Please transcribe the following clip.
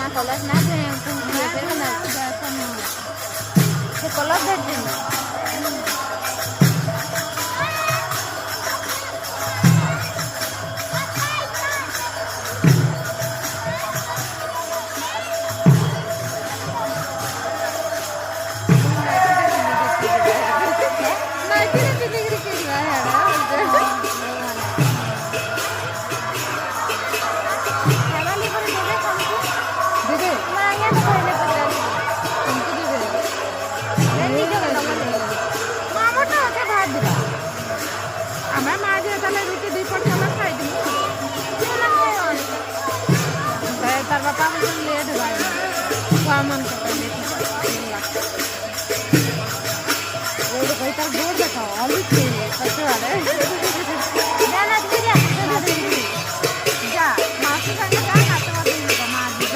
ना कलश ना दे से कलश दे दे तार बापा लेट मन तार गोर देखा